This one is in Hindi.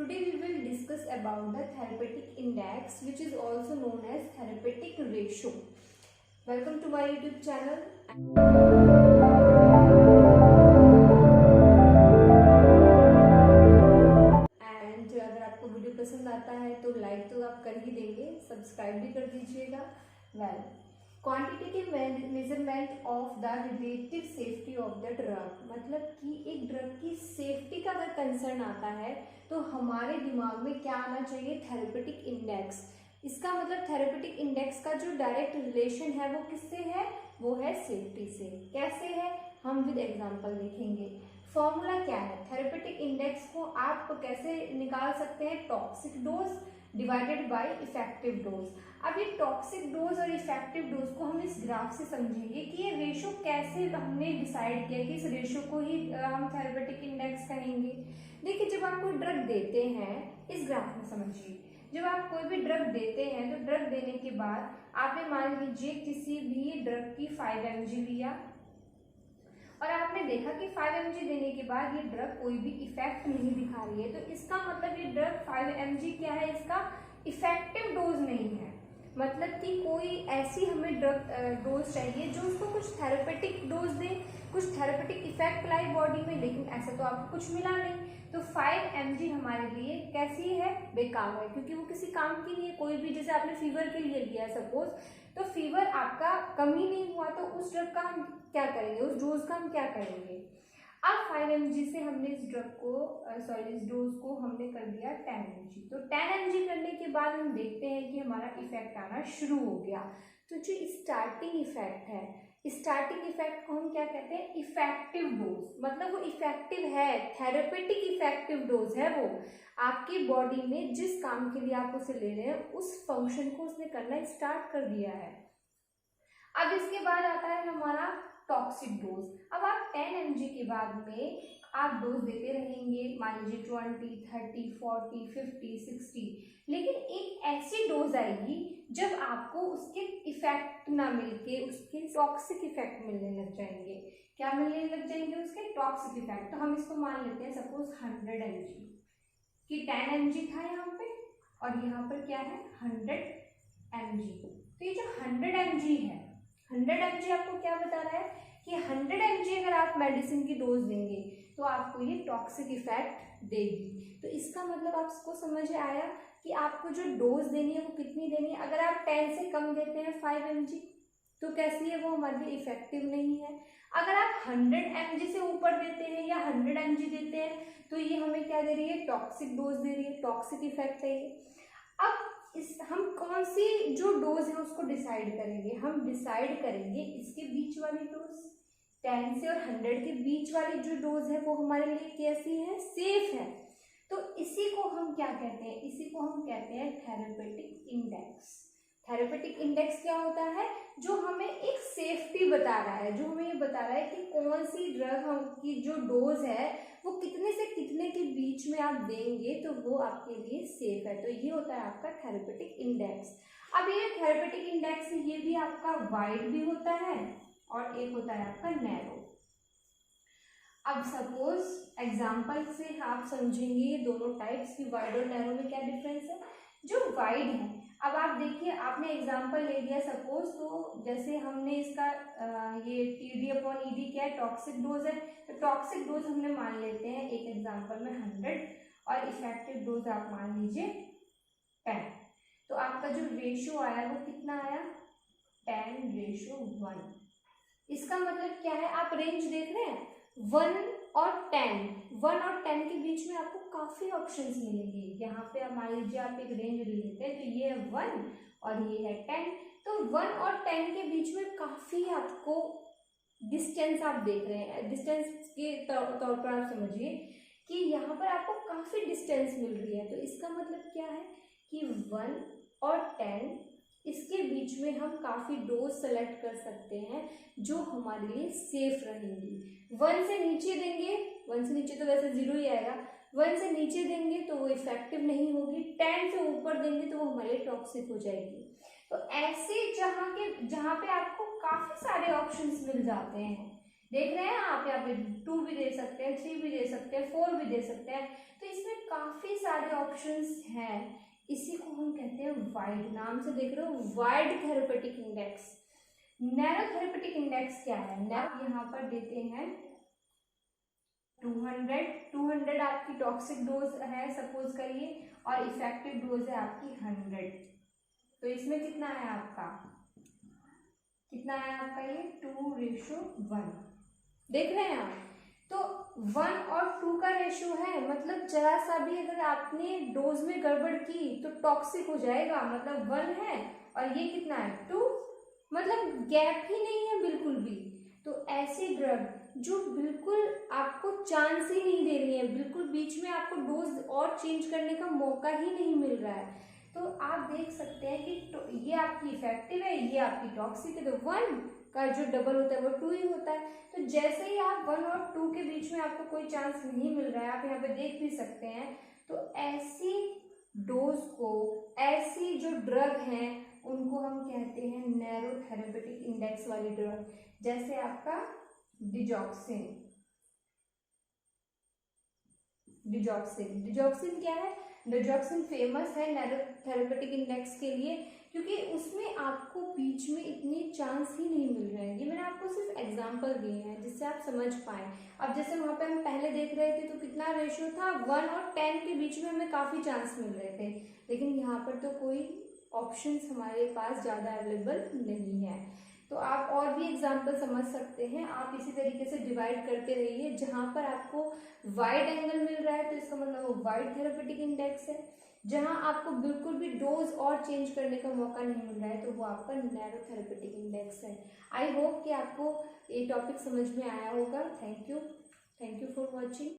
Today we will discuss about the therapeutic index, which is also known as therapeutic ratio. Welcome to my YouTube channel. And अगर आपको वीडियो पसंद आता है तो लाइक तो आप कर ही देंगे, सब्सक्राइब भी कर दीजिएगा. Well, quantitative measurement of the relative safety of the drug, मतलब कि एक ड्रग की सेफ्टी का अगर कंसर्न आता है तो हमारे दिमाग में क्या आना चाहिए? Therapeutic index. इसका मतलब थेरेपेटिक इंडेक्स का जो डायरेक्ट रिलेशन है वो किससे है? वो है सेफ्टी से. कैसे है? हम विद एग्जांपल देखेंगे. फॉर्मूला क्या है? थेरेपेटिक इंडेक्स को आप कैसे निकाल सकते हैं? Toxic dose divided by effective dose. अब ये टॉक्सिक डोज और इफेक्टिव डोज को हम इस ग्राफ से समझेंगे कि ये रेशो कैसे हमने डिसाइड किया कि इस रेशो को ही हम थेरेपेटिक इंडेक्स कहेंगे. देखिए, जब आप कोई ड्रग देते हैं, इस ग्राफ में समझिए, जब आप कोई भी ड्रग देते हैं तो ड्रग देने के बाद आपने मान लीजिए किसी भी ड्रग की 5 mg लिया और आपने देखा कि 5 mg देने के बाद ये ड्रग कोई भी इफेक्ट नहीं दिखा रही है, तो इसका मतलब ये ड्रग 5 mg क्या है? इसका इफेक्टिव डोज नहीं है. मतलब कि कोई ऐसी हमें ड्रग डोज चाहिए जो उसको कुछ थेरेपेटिक डोज दे, कुछ थेरेपेटिक इफेक्ट लाए बॉडी में, लेकिन ऐसा तो आपको कुछ मिला नहीं. तो 5 mg हमारे लिए कैसी है? बेकार है, क्योंकि वो किसी काम की नहीं है. कोई भी, जैसे आपने फीवर के लिए लिया सपोज, तो फीवर आपका कम ही नहीं हुआ, तो उस ड्रग का हम क्या करेंगे? उस डोज का हम क्या करेंगे? अब 5 mg से हमने इस ड्रग को इस डोज को हमने कर दिया 10 mg. तो 10 mg करने के बाद हम देखते हैं कि हमारा इफेक्ट आना शुरू हो गया. तो जो स्टार्टिंग इफेक्ट है, स्टार्टिंग इफेक्ट को हम क्या कहते हैं? Effective dose. मतलब वो इफेक्टिव है, थेरेपेटिक इफेक्टिव डोज है. वो आपकी बॉडी में जिस काम के लिए आप उसे ले रहे हैं उस फंक्शन को उसने करना स्टार्ट कर दिया है. अब इसके बाद आता है हमारा टॉक्सिक डोज. अब आप 10 mg के बाद में आप डोज देते रहेंगे, मान लीजिए 20, 30, 40, 50, 60, लेकिन एक ऐसी डोज आएगी जब आपको उसके इफेक्ट ना मिलके उसके टॉक्सिक इफेक्ट मिलने लग जाएंगे. क्या मिलने लग जाएंगे? उसके टॉक्सिक इफेक्ट. तो हम इसको मान लेते हैं सपोज 100 mg, कि 10 mg था यहाँ पे और यहाँ पर क्या है? 100 mg. तो ये जो 100 mg है, 100 mg आपको क्या बता रहा है कि 100 mg अगर आप मेडिसिन की डोज देंगे तो आपको ये टॉक्सिक इफेक्ट देगी. तो इसका मतलब आपको समझ आया कि आपको जो डोज देनी है वो कितनी देनी है. अगर आप 10 से कम देते हैं 5 mg तो कैसी है? वो हमारे लिए इफेक्टिव नहीं है. अगर आप 100 mg से ऊपर देते हैं या 100 mg देते हैं तो ये हमें क्या दे रही है? टॉक्सिक डोज दे रही है, टॉक्सिक इफेक्ट है ये. अब हम कौन सी जो डोज है उसको डिसाइड करेंगे? हम डिसाइड करेंगे इसके बीच वाली डोज. 10 से और 100 के बीच वाली जो डोज है वो हमारे लिए कैसी है? सेफ है. तो इसी को हम क्या कहते हैं? इसी को हम कहते हैं थेरेपेटिक इंडेक्स. थेरेपेटिक इंडेक्स क्या होता है? जो हमें एक सेफ्टी बता रहा है, जो हमें ये बता रहा है कि कौन सी ड्रग की जो डोज है वो कितने से कितने के बीच में आप देंगे तो वो आपके लिए सेफ है. तो ये होता है आपका थेरेपेटिक इंडेक्स. अब ये थेरेपेटिक इंडेक्स ये भी आपका वाइड भी होता है और एक होता है आपका नैरो. अब सपोज एग्जांपल से आप समझेंगे ये दोनों टाइप्स की, वाइड और नैरो में क्या डिफरेंस है. जो वाइड है, अब आप देखिए, आपने एग्जांपल ले लिया सपोज, तो जैसे हमने इसका ये TD/ED क्या है? टॉक्सिक डोज है. तो टॉक्सिक डोज हमने मान लेते हैं एक एग्जांपल में 100 और इफेक्टिव डोज आप मान लीजिए 10. तो आपका जो रेशियो आया वो कितना आया? 10:1. इसका मतलब क्या है? आप रेंज देख रहे हैं 1 और 10 के बीच में आपको काफी ऑप्शंस मिलेंगे. यहाँ पे आप मान लीजिए आप एक रेंज ले लेते हैं, तो ये है 1 और ये है 10. तो 1 और 10 के बीच में काफी आपको डिस्टेंस आप देख रहे हैं. डिस्टेंस के तौर पर आप समझिए कि यहाँ पर आपको काफी डिस्टेंस मिल रही है. तो इसका मतलब क्या है कि 1 और 10 इसके बीच में हम काफ़ी डोज सेलेक्ट कर सकते हैं जो हमारे लिए सेफ रहेंगी. 1 से नीचे देंगे, 1 से नीचे तो वैसे 0 ही आएगा. 1 से नीचे देंगे तो वो इफेक्टिव नहीं होगी. 10 से ऊपर देंगे तो वो हमारे लिए टॉक्सिक हो जाएगी. तो ऐसे जहाँ पे आपको काफ़ी सारे ऑप्शंस मिल जाते हैं, देख रहे हैं आप, यहाँ पे 2 भी दे सकते हैं, 3 भी दे सकते हैं, 4 भी दे सकते हैं। तो इसमें काफी सारे ऑप्शंस हैं। इसी को हम कहते हैं वाइड, नाम से देख रहे हो, wide therapeutic index. Narrow therapeutic index क्या है? नैरो यहाँ पर देते हैं 200 आपकी टॉक्सिक डोज है सपोज करिए, और इफेक्टिव डोज है आपकी 100। तो इसमें कितना है आपका, कितना है आपका ये 2:1। देख रहे हैं आप, तो 1 और 2 का रेशियो है, मतलब जरा सा भी अगर आपने डोज में गड़बड़ की तो टॉक्सिक हो जाएगा। मतलब 1 है और ये कितना है 2, मतलब गैप ही नहीं है बिल्कुल भी। तो ऐसे ड्रग जो बिल्कुल आपको चांस ही नहीं दे रही है, बिल्कुल बीच में आपको डोज और चेंज करने का मौका ही नहीं मिल रहा है, तो आप देख सकते हैं कि ये आपकी इफेक्टिव है, ये आपकी टॉक्सिक है। तो 1 का जो डबल होता है वो 2 ही होता है। तो जैसे ही आप 1 और 2 के बीच में आपको कोई चांस नहीं मिल रहा है, आप यहाँ पे देख भी सकते हैं, तो ऐसी डोज को, ऐसी जो ड्रग हैं उनको हम कहते हैं नैरो थेरेपेटिक इंडेक्स वाली ड्रग। जैसे आपका डिजॉक्सिन। डिजॉक्सिन क्या है? डिजॉक्सिन फेमस है नैरो थेरेपेटिक इंडेक्स के लिए, क्योंकि उसमें आपको बीच में इतनी चांस ही नहीं मिल रहे हैं। ये मैंने आपको सिर्फ एग्जांपल दिए हैं जिससे आप समझ पाए। अब जैसे वहां पे हम पहले देख रहे थे तो कितना रेशियो था, 1 और 10 के बीच में हमें काफी चांस मिल रहे थे, लेकिन यहाँ पर तो कोई ऑप्शंस हमारे पास ज्यादा अवेलेबल नहीं है। तो आप और भी एग्जाम्पल समझ सकते हैं। आप इसी तरीके से डिवाइड करते रहिए। जहां पर आपको वाइड एंगल मिल रहा है तो इसका मतलब वो वाइड थेरेपेटिक इंडेक्स है। जहां आपको बिल्कुल भी डोज और चेंज करने का मौका नहीं मिल रहा है तो वो आपका नैरो थेरेपेटिक इंडेक्स है। आई होप कि आपको ये टॉपिक समझ में आया होगा। Thank you for watching.